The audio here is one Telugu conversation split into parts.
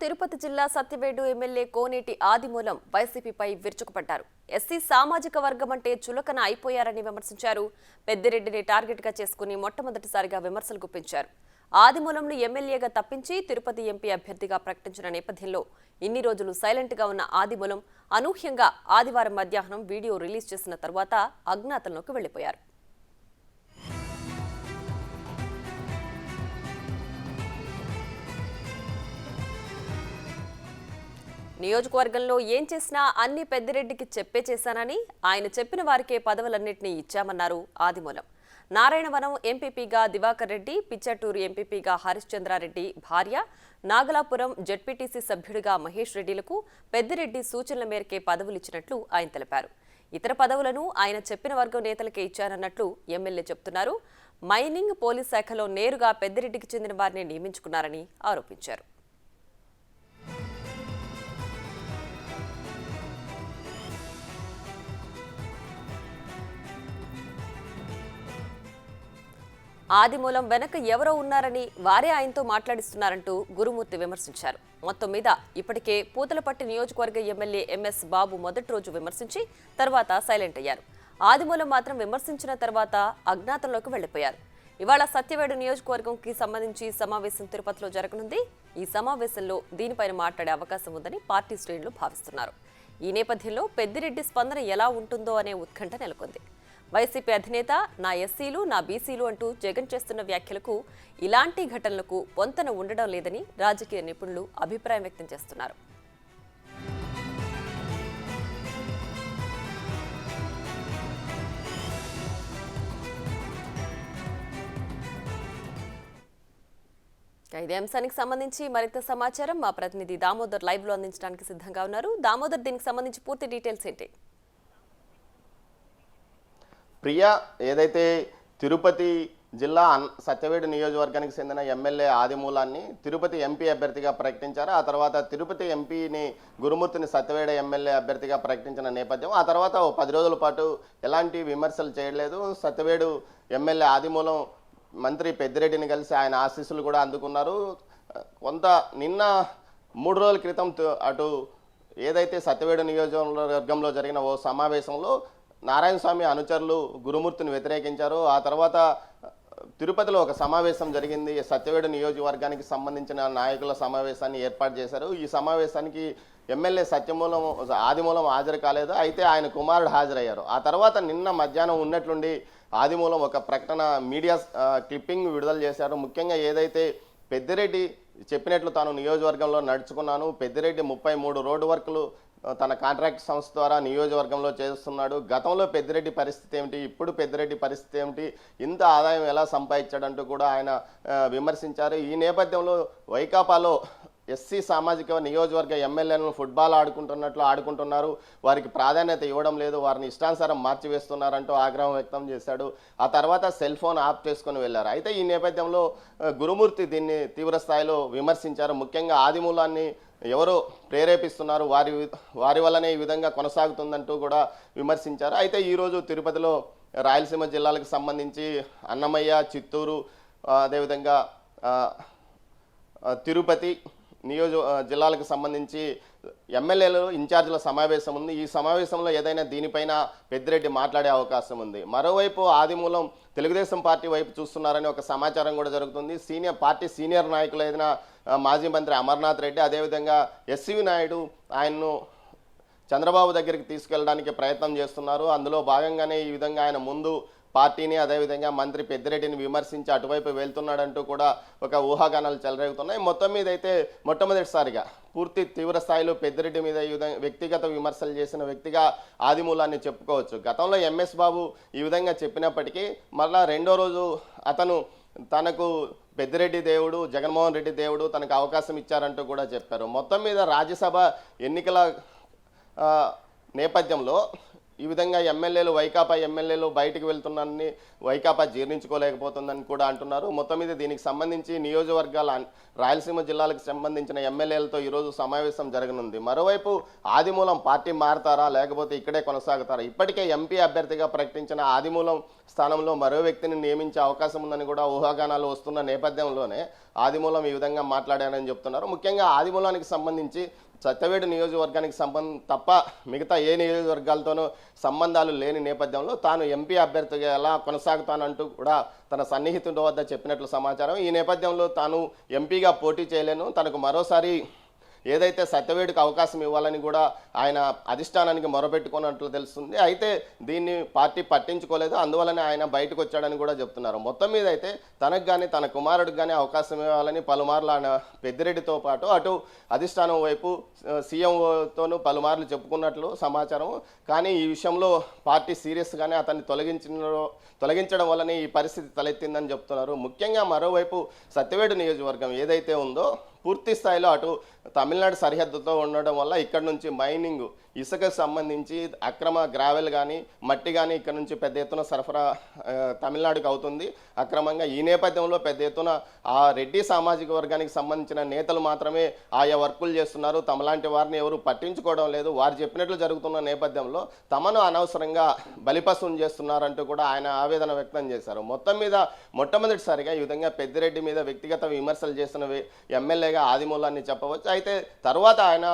తిరుపతి జిల్లా సత్యవేడు ఎమ్మెల్యే కోనేటి ఆదిమూలం వైసీపీపై విరుచుకుపడ్డారు. ఎస్సీ సామాజిక వర్గం అంటే చులకన అయిపోయారని విమర్శించారు. పెద్దిరెడ్డిని టార్గెట్ గా చేసుకుని మొట్టమొదటిసారిగా విమర్శలు గుప్పించారు. ఆదిమూలంను ఎమ్మెల్యేగా తప్పించి తిరుపతి ఎంపీ అభ్యర్థిగా ప్రకటించిన నేపథ్యంలో ఇన్ని రోజులు సైలెంట్ గా ఉన్న ఆదిమూలం అనూహ్యంగా ఆదివారం మధ్యాహ్నం వీడియో రిలీజ్ చేసిన తర్వాత అజ్ఞాతంలోకి వెళ్లిపోయారు. నియోజకవర్గంలో ఏం చేసినా అన్ని పెద్దిరెడ్డికి చెప్పే చేశానని, ఆయన చెప్పిన వారికే పదవులన్నింటినీ ఇచ్చామన్నారు ఆదిమూలం. నారాయణవనం ఎంపీపీగా దివాకర్ రెడ్డి, పిచ్చటూరు ఎంపీపీగా హరిశ్చంద్రారెడ్డి భార్య, నాగలాపురం జెడ్పీటీసీ సభ్యుడిగా మహేష్ రెడ్డిలకు పెద్దిరెడ్డి సూచనల మేరకే పదవులిచ్చినట్లు ఆయన తెలిపారు. ఇతర పదవులను ఆయన చెప్పిన వర్గం నేతలకే ఇచ్చారన్నట్లు ఎమ్మెల్యే చెబుతున్నారు. మైనింగ్, పోలీస్ శాఖలో నేరుగా పెద్దిరెడ్డికి చెందిన వారిని నియమించుకున్నారని ఆరోపించారు. ఆదిమూలం వెనక ఎవరో ఉన్నారని, వారే ఆయనతో మాట్లాడిస్తున్నారంటూ గురుమూర్తి విమర్శించారు. మొత్తం మీద ఇప్పటికే పూతలపట్టి నియోజకవర్గ ఎమ్మెల్యే ఎంఎస్ బాబు మొదటి రోజు విమర్శించి తర్వాత సైలెంట్ అయ్యారు. ఆదిమూలం మాత్రం విమర్శించిన తర్వాత అజ్ఞాతంలోకి వెళ్లిపోయారు. ఇవాళ సత్యవేడు నియోజకవర్గంకి సంబంధించి సమావేశం తిరుపతిలో జరగనుంది. ఈ సమావేశంలో దీనిపైన మాట్లాడే అవకాశం ఉందని పార్టీ శ్రేణులు భావిస్తున్నారు. ఈ నేపథ్యంలో పెద్దిరెడ్డి స్పందన ఎలా ఉంటుందో అనే ఉత్కంఠ నెలకొంది. వైసీపీ అధినేత నా ఎస్సీలు, నా బీసీలు అంటూ జగన్ చేస్తున్న వ్యాఖ్యలకు, ఇలాంటి ఘటనలకు పొంతన ఉండడం లేదని రాజకీయ నిపుణులు అభిప్రాయం వ్యక్తం చేస్తున్నారు. ఇదే అంశానికి సంబంధించి మరింత సమాచారం మా ప్రతినిధి దామోదర్ లైవ్ లో అందించడానికి సిద్ధంగా ఉన్నారు. దామోదర్, దీనికి సంబంధించి పూర్తి డీటెయిల్స్ ఏంటి? ప్రియా, ఏదైతే తిరుపతి జిల్లా సత్యవేడు నియోజకవర్గానికి చెందిన ఎమ్మెల్యే ఆదిమూలాన్ని తిరుపతి ఎంపీ అభ్యర్థిగా ప్రకటించారు. ఆ తర్వాత తిరుపతి ఎంపీని గురుమూర్తిని సత్యవేడు ఎమ్మెల్యే అభ్యర్థిగా ప్రకటించిన నేపథ్యం, ఆ తర్వాత 10 రోజుల పాటు ఎలాంటి విమర్శలు చేయలేదు. సత్యవేడు ఎమ్మెల్యే ఆదిమూలం మంత్రి పెద్దిరెడ్డిని కలిసి ఆయన ఆశీస్సులు కూడా అందుకున్నారు. నిన్న 3 రోజుల క్రితం అటు ఏదైతే సత్యవేడు నియోజకవర్గంలో జరిగిన ఓ సమావేశంలో నారాయణ స్వామి అనుచరులు గురుమూర్తిని వ్యతిరేకించారు. ఆ తర్వాత తిరుపతిలో ఒక సమావేశం జరిగింది. సత్యవేడు నియోజకవర్గానికి సంబంధించిన నాయకుల సమావేశాన్ని ఏర్పాటు చేశారు. ఈ సమావేశానికి ఎమ్మెల్యే ఆదిమూలం హాజరు కాలేదు. అయితే ఆయన కుమారుడు హాజరయ్యారు. ఆ తర్వాత నిన్న మధ్యాహ్నం ఉన్నట్లుండి ఆదిమూలం ఒక ప్రకటన మీడియా క్లిప్పింగ్ విడుదల చేశారు. ముఖ్యంగా ఏదైతే పెద్దిరెడ్డి చెప్పినట్లు తాను నియోజకవర్గంలో నడుచుకున్నాను, పెద్దిరెడ్డి 33 రోడ్డు వర్కులు తన కాంట్రాక్ట్ సంస్థ ద్వారా నియోజకవర్గంలో చేస్తున్నాడు, గతంలో పెద్దిరెడ్డి పరిస్థితి ఏమిటి, ఇప్పుడు పెద్దిరెడ్డి పరిస్థితి ఏమిటి, ఇంత ఆదాయం ఎలా సంపాదించాడంటూ కూడా ఆయన విమర్శించారు. ఈ నేపథ్యంలో వైకాపాలో ఎస్సీ సామాజిక నియోజకవర్గ ఎమ్మెల్యేలను ఫుట్బాల్ ఆడుకుంటున్నారు, వారికి ప్రాధాన్యత ఇవ్వడం లేదు, వారిని ఇష్టానుసారం మార్చివేస్తున్నారంటూ ఆగ్రహం వ్యక్తం చేశాడు. ఆ తర్వాత సెల్ ఫోన్ ఆఫ్ చేసుకుని వెళ్లారు. అయితే ఈ నేపథ్యంలో గురుమూర్తి దీన్ని తీవ్ర స్థాయిలో విమర్శించారు. ముఖ్యంగా ఆదిమూలాన్ని ఎవరో ప్రేరేపిస్తున్నారు, వారి వల్లనే ఈ విధంగా కొనసాగుతుందంటూ కూడా విమర్శించారు. అయితే ఈరోజు తిరుపతిలో రాయలసీమ జిల్లాలకు సంబంధించి అన్నమయ్య, చిత్తూరు, అదేవిధంగా తిరుపతి జిల్లాలకు సంబంధించి ఎమ్మెల్యేలు ఇన్ఛార్జీల సమావేశం ఉంది. ఈ సమావేశంలో ఏదైనా దీనిపైన పెద్దిరెడ్డి మాట్లాడే అవకాశం ఉంది. మరోవైపు ఆదిమూలం తెలుగుదేశం పార్టీ వైపు చూస్తున్నారని ఒక సమాచారం కూడా జరుగుతుంది. పార్టీ సీనియర్ నాయకులు అయిన మాజీ మంత్రి అమర్నాథ్ రెడ్డి, అదేవిధంగా ఎస్సీవి నాయుడు ఆయన్ను చంద్రబాబు దగ్గరికి తీసుకెళ్ళడానికి ప్రయత్నం చేస్తున్నారు. అందులో భాగంగానే ఈ విధంగా ఆయన ముందు పార్టీని, అదేవిధంగా మంత్రి పెద్దిరెడ్డిని విమర్శించి అటువైపు వెళ్తున్నాడంటూ కూడా ఒక ఊహాగానాలు చెలరేగుతున్నాయి. మొత్తం మీద అయితే మొట్టమొదటిసారిగా పూర్తి తీవ్ర స్థాయిలో పెద్దిరెడ్డి మీద ఈ విధంగా వ్యక్తిగత విమర్శలు చేసిన వ్యక్తిగా ఆదిమూలాన్ని చెప్పుకోవచ్చు. గతంలో ఎంఎస్ బాబు ఈ విధంగా చెప్పినప్పటికీ మళ్ళా రెండో రోజు అతను తనకు పెద్దిరెడ్డి దేవుడు, జగన్మోహన్ రెడ్డి దేవుడు, తనకు అవకాశం ఇచ్చారంటూ కూడా చెప్పారు. మొత్తం మీద రాజ్యసభ ఎన్నికల నేపథ్యంలో ఈ విధంగా వైకాపా ఎమ్మెల్యేలు బయటికి వెళ్తున్నారని వైకాపా జీర్ణించుకోలేకపోతుందని కూడా అంటున్నారు. మొత్తం మీద దీనికి సంబంధించి నియోజకవర్గాల రాయలసీమ జిల్లాలకు సంబంధించిన ఎమ్మెల్యేలతో ఈరోజు సమావేశం జరగనుంది. మరోవైపు ఆదిమూలం పార్టీ మారతారా లేకపోతే ఇక్కడే కొనసాగుతారా? ఇప్పటికే ఎంపీ అభ్యర్థిగా ప్రకటించిన ఆదిమూలం స్థానంలో మరో వ్యక్తిని నియమించే అవకాశం ఉందని కూడా ఊహాగానాలు వస్తున్న నేపథ్యంలోనే ఆదిమూలం ఈ విధంగా మాట్లాడానని చెప్తున్నారు. ముఖ్యంగా ఆదిమూలానికి సంబంధించి సత్యవేడు నియోజకవర్గానికి తప్ప మిగతా ఏ నియోజకవర్గాలతోనూ సంబంధాలు లేని నేపథ్యంలో తాను ఎంపీ అభ్యర్థిగా ఎలా కొనసాగుతానంటూ కూడా తన సన్నిహితుడి వద్ద చెప్పినట్లు సమాచారం. ఈ నేపథ్యంలో తాను ఎంపీగా పోటీ చేయలేను, తనకు మరోసారి ఏదైతే సత్యవేడుకు అవకాశం ఇవ్వాలని కూడా ఆయన అధిష్టానానికి మొరపెట్టుకున్నట్లు తెలుస్తుంది. అయితే దీన్ని పార్టీ పట్టించుకోలేదు, అందువలనే ఆయన బయటకు వచ్చాడని కూడా చెప్తున్నారు. మొత్తం మీద అయితే తనకు కానీ తన కుమారుడికి కానీ అవకాశం ఇవ్వాలని పలుమార్లు ఆయన పెద్దిరెడ్డితో పాటు అటు అధిష్టానం వైపు సీఎంతోనూ పలుమార్లు చెప్పుకున్నట్లు సమాచారం. కానీ ఈ విషయంలో పార్టీ సీరియస్గానే అతన్ని తొలగించడం వల్లనే ఈ పరిస్థితి తలెత్తిందని చెప్తున్నారు. ముఖ్యంగా మరోవైపు సత్యవేడు నియోజకవర్గం ఏదైతే ఉందో పూర్తి స్థాయిలో అటు తమిళనాడు సరిహద్దుతో ఉండడం వల్ల ఇక్కడ నుంచి మైనింగ్, ఇసుకకు సంబంధించి అక్రమ గ్రావెల్ కానీ మట్టి కానీ ఇక్కడ నుంచి పెద్ద ఎత్తున సరఫరా తమిళనాడుకు అవుతుంది అక్రమంగా. ఈ నేపథ్యంలో పెద్ద ఎత్తున ఆ రెడ్డి సామాజిక వర్గానికి సంబంధించిన నేతలు మాత్రమే ఆయా వర్కులు చేస్తున్నారు, తమలాంటి వారిని ఎవరు పట్టించుకోవడం లేదు. వారు చెప్పినట్లు జరుగుతున్న నేపథ్యంలో తమను అనవసరంగా బలిపశువుని చేస్తున్నారంటూ కూడా ఆయన ఆవేదన వ్యక్తం చేశారు. మొత్తం మీద మొట్టమొదటిసారిగా ఈ విధంగా పెద్దిరెడ్డి మీద వ్యక్తిగత విమర్శలు చేస్తున్న ఎమ్మెల్యేగా ఆదిమూలాన్ని చెప్పవచ్చు. అయితే తర్వాత ఆయన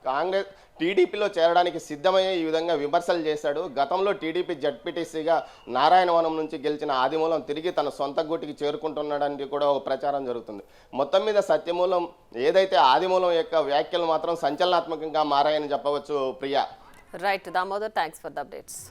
కాంగ్రెస్ టీడీపీలో చేరడానికి సిద్ధమయ్యే ఈ విధంగా విమర్శలు చేశాడు. గతంలో టీడీపీ జడ్పీటీసీగా నారాయణవనం నుంచి గెలిచిన ఆదిమూలం తిరిగి తన సొంత గూటికి చేరుకుంటున్నాడని కూడా ఒక ప్రచారం జరుగుతుంది. మొత్తం మీద సత్యమూలం ఏదైతే ఆదిమూలం యొక్క వ్యాఖ్యలు మాత్రం సంచలనాత్మకంగా మారాయని చెప్పవచ్చు. Priya. Right Damodar, thanks for the updates.